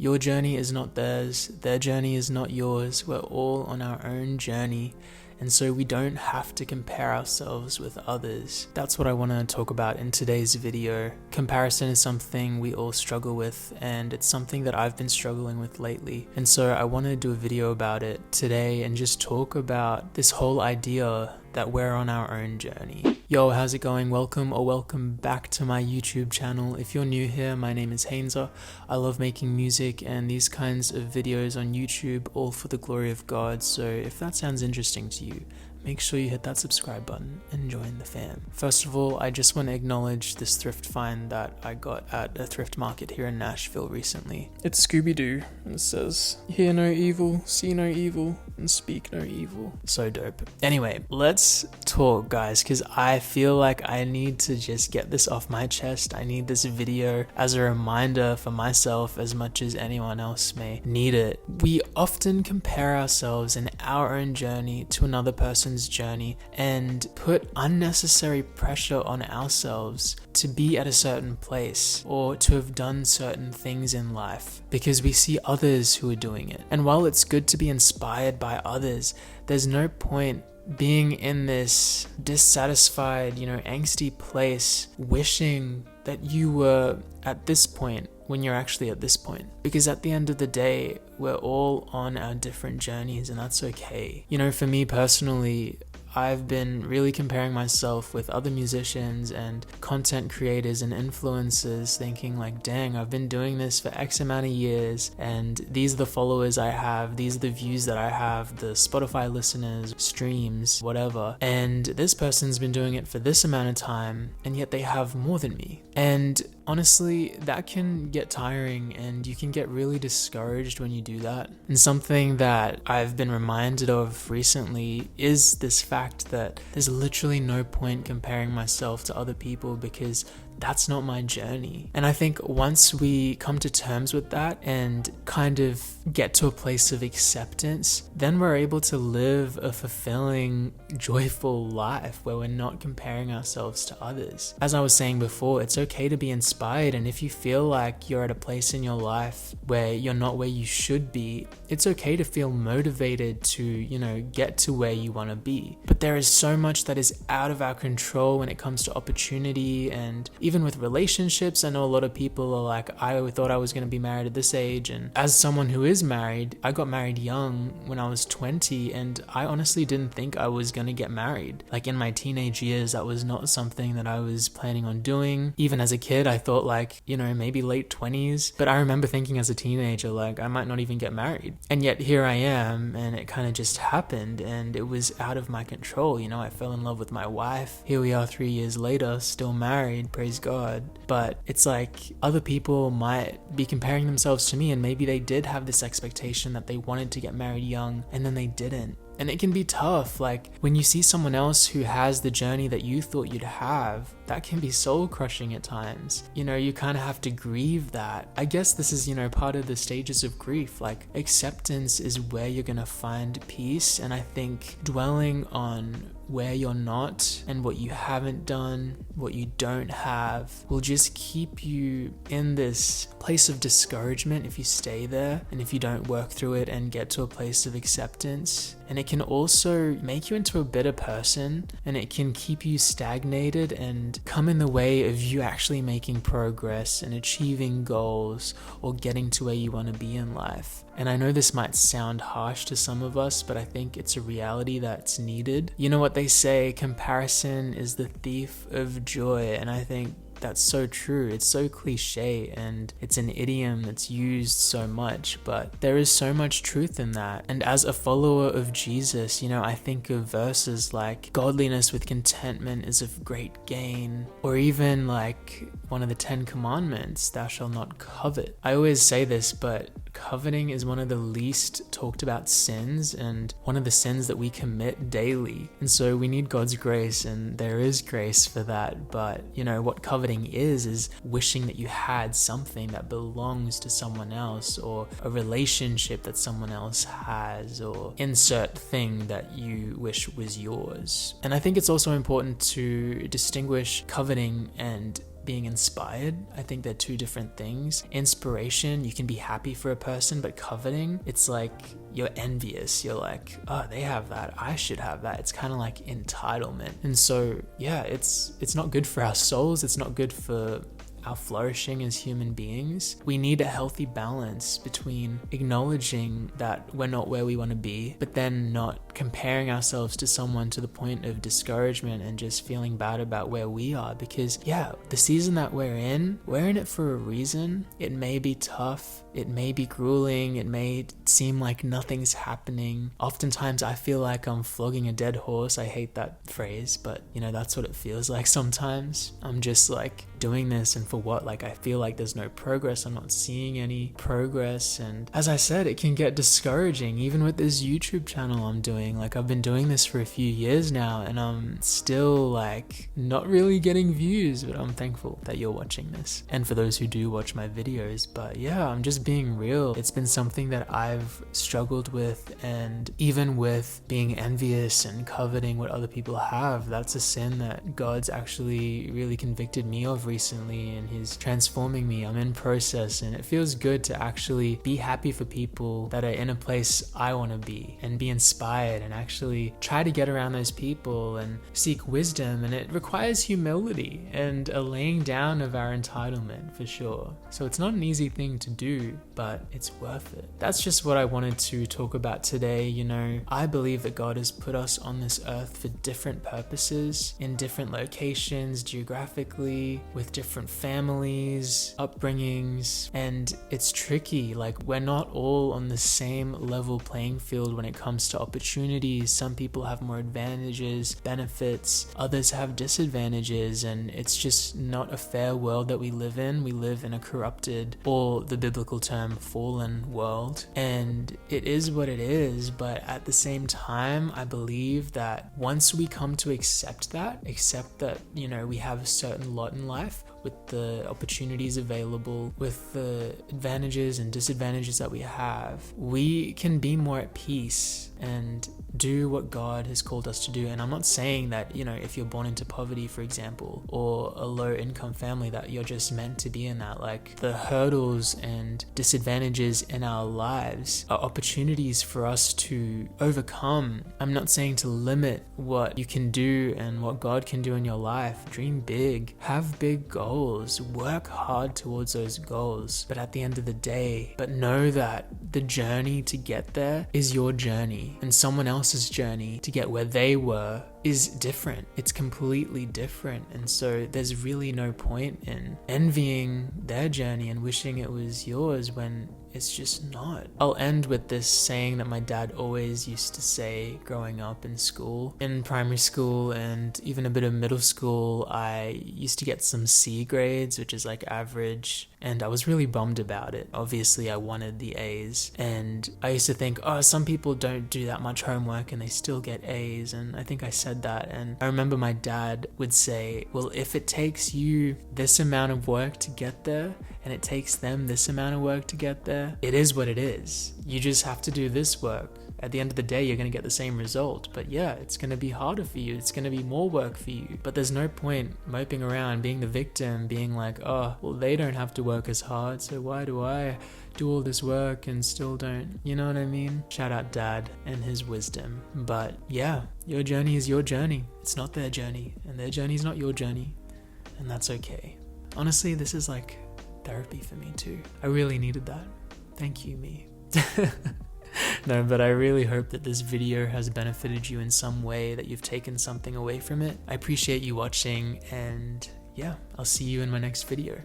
Your journey is not theirs, their journey is not yours. We're all on our own journey. And so we don't have to compare ourselves with others. That's what I want to talk about in today's video. Comparison is something we all struggle with, and it's something that I've been struggling with lately. And so I want to do a video about it today and just talk about this whole idea that we're on our own journey. Yo, how's it going? Welcome back to my YouTube channel. If you're new here, my name is Hainza. I love making music and these kinds of videos on YouTube, all for the glory of God. So if that sounds interesting to you, make sure you hit that subscribe button and join the fam. First of all, I just want to acknowledge this thrift find that I got at a thrift market here in Nashville recently. It's Scooby-Doo, and it says, "Hear no evil, see no evil, and speak no evil." So dope. Anyway, let's talk, guys, because I feel like I need to just get this off my chest. I need this video as a reminder for myself as much as anyone else may need it. We often compare ourselves in our own journey to another person's journey and put unnecessary pressure on ourselves to be at a certain place or to have done certain things in life because we see others who are doing it. And while it's good to be inspired by others, there's no point being in this dissatisfied, angsty place wishing that you were at this point when you're actually at this point. Because at the end of the day, we're all on our different journeys, and that's okay. For me personally, I've been really comparing myself with other musicians and content creators and influencers, thinking like, dang, I've been doing this for X amount of years and these are the followers I have, these are the views that I have, the Spotify listeners, streams, whatever. And this person's been doing it for this amount of time and yet they have more than me. And honestly, that can get tiring and you can get really discouraged when you do that. And something that I've been reminded of recently is this fact that there's literally no point comparing myself to other people because that's not my journey. And I think once we come to terms with that and kind of get to a place of acceptance, then we're able to live a fulfilling, joyful life where we're not comparing ourselves to others. As I was saying before, it's okay to be inspired, and if you feel like you're at a place in your life where you're not where you should be, it's okay to feel motivated to, get to where you want to be. But there is so much that is out of our control when it comes to opportunity, and even with relationships. I know a lot of people are like, I thought I was going to be married at this age, and as someone who is married, I got married young when I was 20, and I honestly didn't think I was going to get married. Like in my teenage years, that was not something that I was planning on doing. Even as a kid, I thought maybe late 20s, but I remember thinking as a teenager, like I might not even get married. And yet here I am, and it kind of just happened, and it was out of my control. I fell in love with my wife. Here we are 3 years later, still married, praise God. But it's like other people might be comparing themselves to me, and maybe they did have this expectation that they wanted to get married young and then they didn't. And it can be tough. Like when you see someone else who has the journey that you thought you'd have, that can be soul crushing at times. You kind of have to grieve that. I guess this is, part of the stages of grief. Like acceptance is where you're going to find peace. And I think dwelling on where you're not and what you haven't done, what you don't have, will just keep you in this place of discouragement if you stay there and if you don't work through it and get to a place of acceptance. And it can also make you into a bitter person, and it can keep you stagnated and come in the way of you actually making progress and achieving goals or getting to where you want to be in life. And I know this might sound harsh to some of us, but I think it's a reality that's needed. You know what they say, comparison is the thief of joy, and I think that's so true. It's so cliche and it's an idiom that's used so much, but there is so much truth in that. And as a follower of Jesus, I think of verses like godliness with contentment is of great gain, or even like one of the 10 commandments, thou shalt not covet. I always say this, but coveting is one of the least talked about sins and one of the sins that we commit daily. And so we need God's grace, and there is grace for that. But what coveting is wishing that you had something that belongs to someone else, or a relationship that someone else has, or insert thing that you wish was yours. And I think it's also important to distinguish coveting and being inspired. I think they're two different things. Inspiration, you can be happy for a person, but coveting, it's like you're envious. You're like, oh, they have that, I should have that. It's kind of like entitlement. And so yeah, it's not good for our souls. It's not good for our flourishing as human beings. We need a healthy balance between acknowledging that we're not where we want to be, but then not comparing ourselves to someone to the point of discouragement and just feeling bad about where we are. Because yeah, the season that we're in it for a reason. It may be tough, it may be grueling, it may seem like nothing's happening. Oftentimes I feel like I'm flogging a dead horse. I hate that phrase, but you know, that's what it feels like sometimes. I'm just like doing this, and for what? Like, I feel like there's no progress. I'm not seeing any progress. And as I said, it can get discouraging even with this YouTube channel I'm doing. Like, I've been doing this for a few years now and I'm still like not really getting views, but I'm thankful that you're watching this and for those who do watch my videos. But yeah, I'm just being real. It's been something that I've struggled with, and even with being envious and coveting what other people have, that's a sin that God's actually really convicted me of recently, and he's transforming me. I'm in process, and it feels good to actually be happy for people that are in a place I want to be, and be inspired and actually try to get around those people and seek wisdom. And it requires humility and a laying down of our entitlement, for sure. So it's not an easy thing to do, but it's worth it. That's just what I wanted to talk about today. You know, I believe that God has put us on this earth for different purposes, in different locations, geographically, with different families, upbringings, and it's tricky. Like, we're not all on the same level playing field when it comes to opportunities. Some people have more advantages, benefits, others have disadvantages, and it's just not a fair world that we live in. We live in a corrupted, or the biblical term, fallen world, and it is what it is. But at the same time, I believe that once we come to accept that, you know, we have a certain lot in life, with the opportunities available, with the advantages and disadvantages that we have, we can be more at peace and do what God has called us to do. And I'm not saying that, you know, if you're born into poverty, for example, or a low income family, that you're just meant to be in that. Like, the hurdles and disadvantages in our lives are opportunities for us to overcome. I'm not saying to limit what you can do and what God can do in your life. Dream big, have big goals, work hard towards those goals. But at the end of the day, know that the journey to get there is your journey, and someone else's journey to get where they were is different. It's completely different. And so there's really no point in envying their journey and wishing it was yours when it's just not. I'll end with this saying that my dad always used to say growing up in school. In primary school and even a bit of middle school, I used to get some C grades, which is like average, and I was really bummed about it. Obviously, I wanted the A's, and I used to think, oh, some people don't do that much homework and they still get A's, and I think I said that. And I remember my dad would say, well, if it takes you this amount of work to get there, and it takes them this amount of work to get there, it is what it is. You just have to do this work. At the end of the day, you're going to get the same result. But yeah, it's going to be harder for you. It's going to be more work for you. But there's no point moping around, being the victim, being like, oh, well, they don't have to work as hard, so why do I do all this work and still don't? You know what I mean? Shout out Dad and his wisdom. But yeah, your journey is your journey. It's not their journey, and their journey is not your journey. And that's okay. Honestly, this is like therapy for me too. I really needed that. Thank you, me. No, but I really hope that this video has benefited you in some way, that you've taken something away from it. I appreciate you watching, and yeah, I'll see you in my next video.